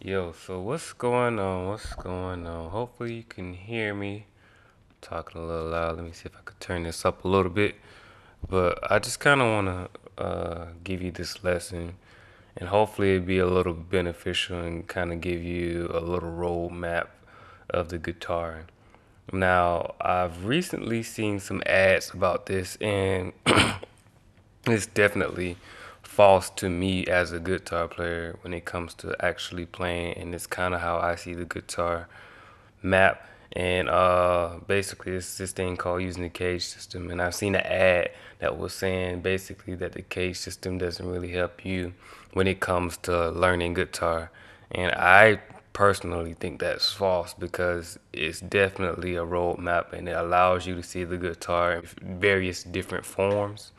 Yo, so what's going on? What's going on? Hopefully you can hear me. Talking a little loud. Let me see if I could turn this up a little bit. But I just kind of want to give you this lesson, and hopefully it be a little beneficial and kind of give you a little roadmap of the guitar. Now, I've recently seen some ads about this, and it's definitely false to me as a guitar player when it comes to actually playing, and it's kind of how I see the guitar map. And basically, it's this thing called using the cage system. And I've seen an ad that was saying basically that the cage system doesn't really help you when it comes to learning guitar. And I personally think that's false because it's definitely a roadmap and it allows you to see the guitar in various different forms.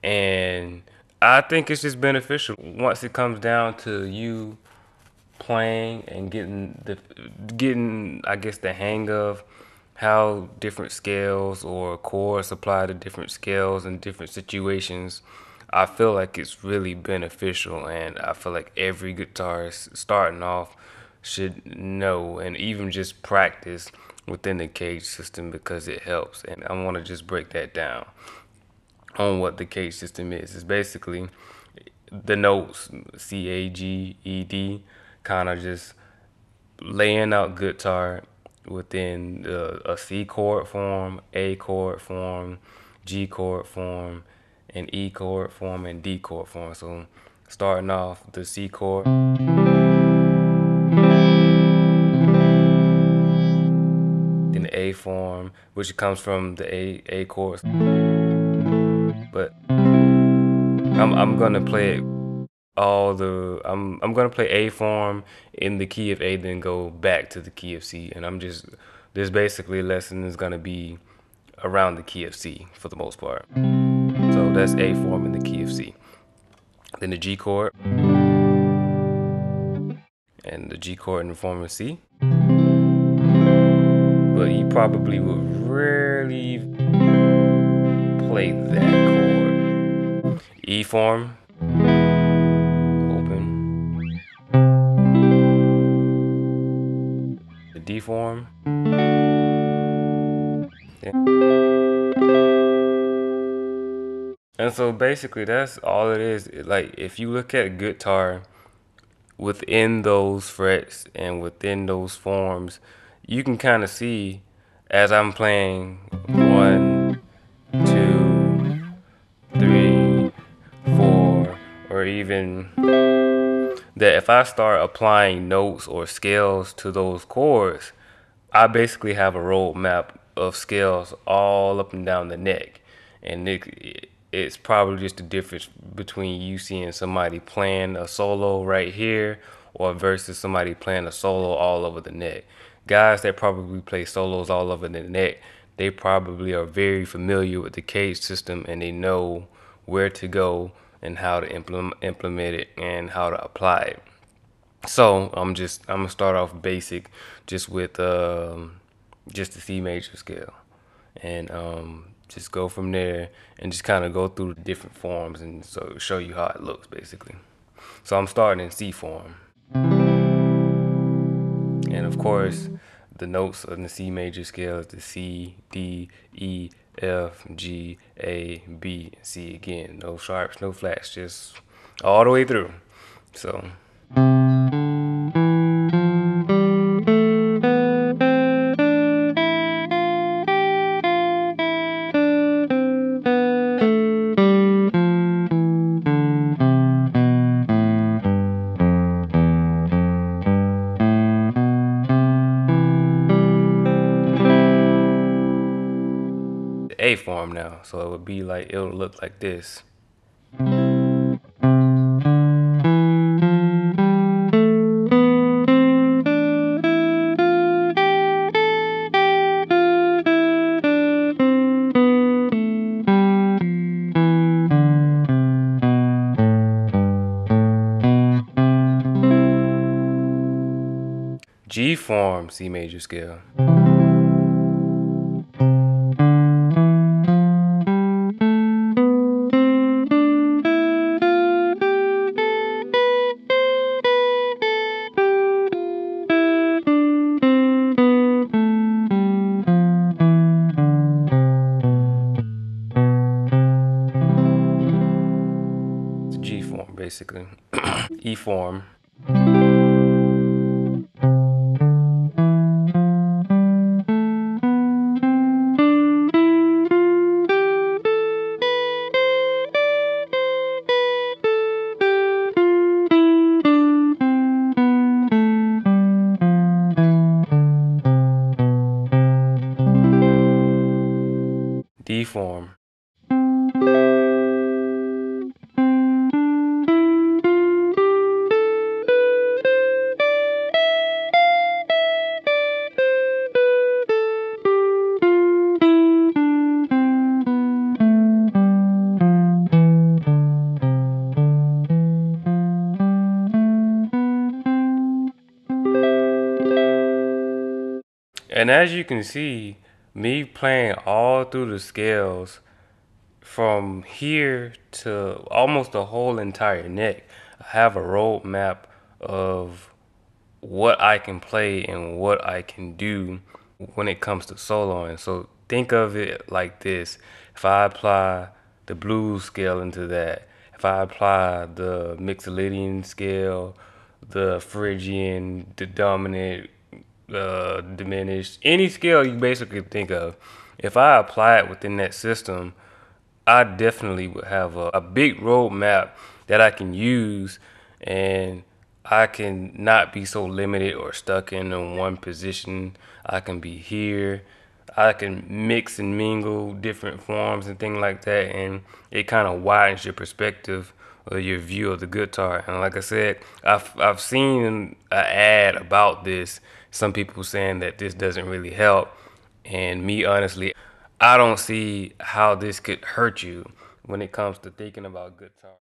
And I think it's just beneficial once it comes down to you playing and getting I guess the hang of how different scales or chords apply to different scales and different situations. I feel like it's really beneficial, and I feel like every guitarist starting off should know and even just practice within the cage system because it helps. And I want to just break that down on what the cage system is. It's basically the notes CAGED, kind of just laying out guitar within a C chord form, A chord form, G chord form, and E chord form, and D chord form. So starting off the C chord, then the A form, which comes from the A chords. But I'm gonna play it I'm gonna play A form in the key of A, then go back to the key of C, and this basically lesson is gonna be around the key of C for the most part. So that's A form in the key of C. Then the G chord and the G chord in the form of C. But you probably would rarely play that chord. E form, open. The D form. Yeah. And so basically that's all it is. Like if you look at guitar within those frets and within those forms, you can kind of see as I'm playing 1, 2, 3, 4, or even that if I start applying notes or scales to those chords, I basically have a roadmap of scales all up and down the neck. And it's probably just the difference between you seeing somebody playing a solo right here or versus somebody playing a solo all over the neck. Guys that probably play solos all over the neck, they probably are very familiar with the cage system and they know where to go and how to implement it and how to apply it. So I'm gonna start off basic, just with just the C major scale, and just go from there and just kind of go through the different forms and so show you how it looks basically. So I'm starting in C form, and of course the notes on the C major scale is the C, D, E, F, G, A, B, and C again. No sharps, no flats, just all the way through. So. A form now, so it would be like it'll look like this. G form C major scale. basically. E form. D form. And as you can see, me playing all through the scales from here to almost the whole entire neck, I have a roadmap of what I can play and what I can do when it comes to soloing. So think of it like this. If I apply the blues scale into that, if I apply the Mixolydian scale, the Phrygian, the dominant, diminished, any scale you basically think of, if I apply it within that system, I definitely would have a big roadmap that I can use, and I can not be so limited or stuck in one position. I can be here. I can mix and mingle different forms and things like that, and it kind of widens your perspective or your view of the guitar. And like I said, I've seen an ad about this. Some people saying that this doesn't really help, and me honestly, I don't see how this could hurt you when it comes to thinking about guitar.